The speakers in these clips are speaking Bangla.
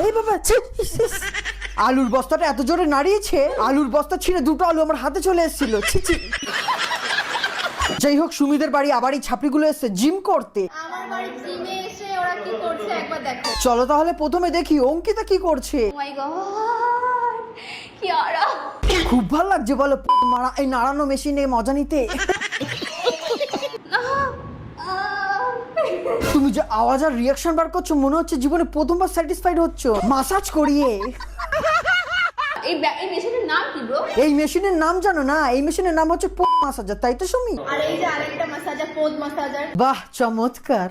এই বাবা ছি, ইস, ইস। আলুর বস্তাটা এত জোরে নাড়িয়েছে, আলুর বস্তা ছিঁড়ে দুটো আলু আমার হাতে চলে এসেছিল। ছি ছি। যাই হোক, সুমিদের বাড়ি আবার এই ছাপড়িগুলো এসছে জিম করতে। আমার বাড়ি জিমে এসে ওরা কি করছে একবার দেখো। চলো তাহলে প্রথমে দেখি অঙ্কিতা কি করছে। ও মাই গড, কি আরাম। খুব ভালো লাগছে বলো এই নাড়ানো মেশিনে মজা নিতে। তুমি যে আওয়াজ আর রিয়াকশন বার করছো, মনে হচ্ছে জীবনে প্রথমবার স্যাটিসফাইড হচ্ছ মাসাজ করিয়ে। এই মেশিনের নাম কি ব্রো? এই মেশিনের নাম জানো না? এই মেশিনের নাম হচ্ছে পোদ মাসাজার, তাই তো সুমি? আর এই যে আরেকটা মাসাজার, পোদ মাসাজার। বাহ, চমৎকার।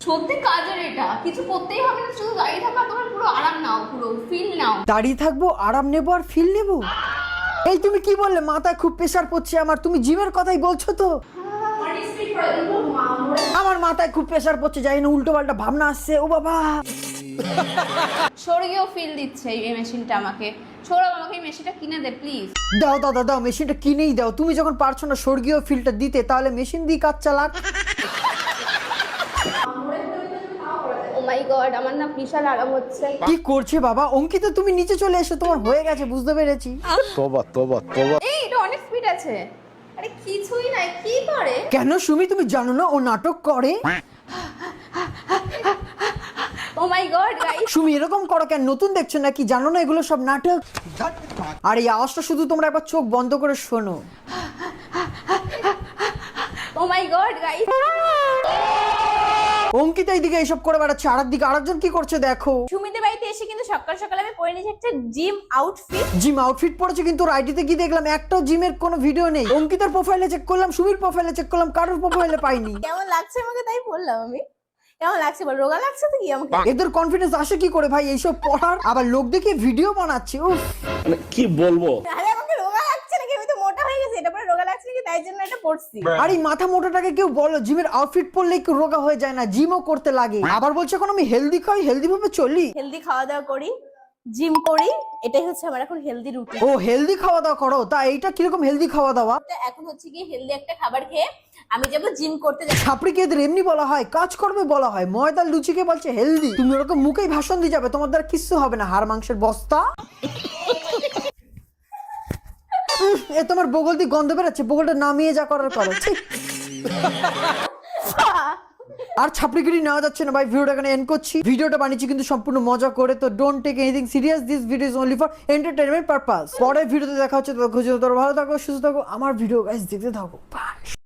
সত্যি কাজের এটা, কিছু করতেই হবে না, শুধু দাঁড়িয়ে থাকা, তোমার পুরো আরাম নাও, পুরো ফিল নাও। দাঁড়িয়ে থাকবো, আরাম নেবো আর ফিল নেবো। এই তুমি কি বললে? মাথায় খুব প্রেসার পড়ছে আমার, তুমি জিমের কথাই বলছো তো? আমার মাথায় খুব প্রেসার পড়ছে, জানি না উল্টো পাল্টা ভাবনা আসছে। ও বাবা, স্বর্গীয় ফিল দিচ্ছে এই মেশিনটা আমাকে। সৌরভ, আমাকে এই মেশিনটা কিনে দে প্লিজ। দাও দাও দাও, মেশিনটা কিনেই দাও। তুমি যখন পারছো না স্বর্গীয় ফিলটা দিতে, তাহলে মেশিন দিয়ে কাজ চালাক। ও মাই গড, আমার না বিশাল আরাম হচ্ছে। কি করছে বাবা? অঙ্কিতা তুমি নিচে চলে এসো, তোমার হয়ে গেছে, বুঝতে পেরেছি। তোবা তোবা তোবা। এই এটা অনেক স্পিড আছে। আরে কিছুই নাই, কি করে? কেন সুমি, তুমি জানো না ও নাটক করে? ও মাই গড গাইস, সুমি এরকম করো কেন? নতুন দেখছো নাকি? জানো না এগুলো সব নাটক? আর এই আওয়াজটা শুধু তোমরা একবার চোখ বন্ধ করে শোনো। ও মাই গড গাইস। অঙ্কিতা এইদিকে এইসব করে বেড়াচ্ছে, আর একদিকে আরেকজন কি করছে দেখো। সুমিদের বাড়িতে এসে কিন্তু সকাল সকাল আমি পরে নিয়েছি একটা জিম আউটফিট। জিম আউটফিট পরেছে, কিন্তু আইডিতে গিয়ে দেখলাম একটাও জিমের কোনো ভিডিও নেই। অঙ্কিতার প্রোফাইলে চেক করলাম, সুমির প্রোফাইলে চেক করলাম, কারোর প্রোফাইলে পাইনি। কেমন লাগছে আমাকে তাই বললাম আমি। কেমন লাগছে বল? রোগা লাগছে তো কি আমাকে? এদের কনফিডেন্স আসে কি করে ভাই এইসব পড়ার? আবার লোক দেখে ভিডিও বানাচ্ছে। উফ, মানে কি বলবো? আরে আমাকে রোগা লাগছে নাকি? আমি তো মোটা হয়ে গেছি, এটা পরে রোগা লাগছে নাকি তাই জন্য এটা পড়ছি। আর এই মাথা মোটাটাকে কেউ বলো জিমের আউটফিট পরলে কেউ রোগা হয়ে যায় না, জিমও করতে লাগে। আবার বলছে এখন আমি হেলদি খাই, হেলদি ভাবে চলি। হেলদি খাওয়া দাওয়া করি, জিম করি, এটাই হচ্ছে আমার এখন হেলদি রুটিন। ও হেলদি খাওয়া দাওয়া করো? তা এইটা কিরকম হেলদি খাওয়া দাওয়া? এখন হচ্ছে কি হেলদি একটা খাবার খেয়ে আমি যাবো জিম করতে। ছাপড়িকে এদের এমনি বলা হয়, কাজ করবে বলা হয়। ময়দার লুচিকে বলছে হেলদি। তুমি ওরকম মুখেই ভাষণ দিয়ে যাবে, তোমার দ্বারা কিচ্ছু হবে না, হাড় মাংসের বস্তা। এ তোমার বগল দিয়ে গন্ধ বেরোচ্ছে, বগলটা নামিয়ে যা করার করো। ছি। আর ছাপড়িগিরি নেওয়া যাচ্ছে না ভাই, ভিডিওটা এখানে এন্ড করছি। ভিডিওটা বানিয়েছি কিন্তু সম্পূর্ণ মজা করে, তো don't take anything serious, this video is only for entertainment purpose. পরের ভিডিওতে দেখা হচ্ছে, তো খুঁজে ভালো থাকো, সুস্থ থাকো, আমার ভিডিও গাইস দেখতে থাকো। বাই।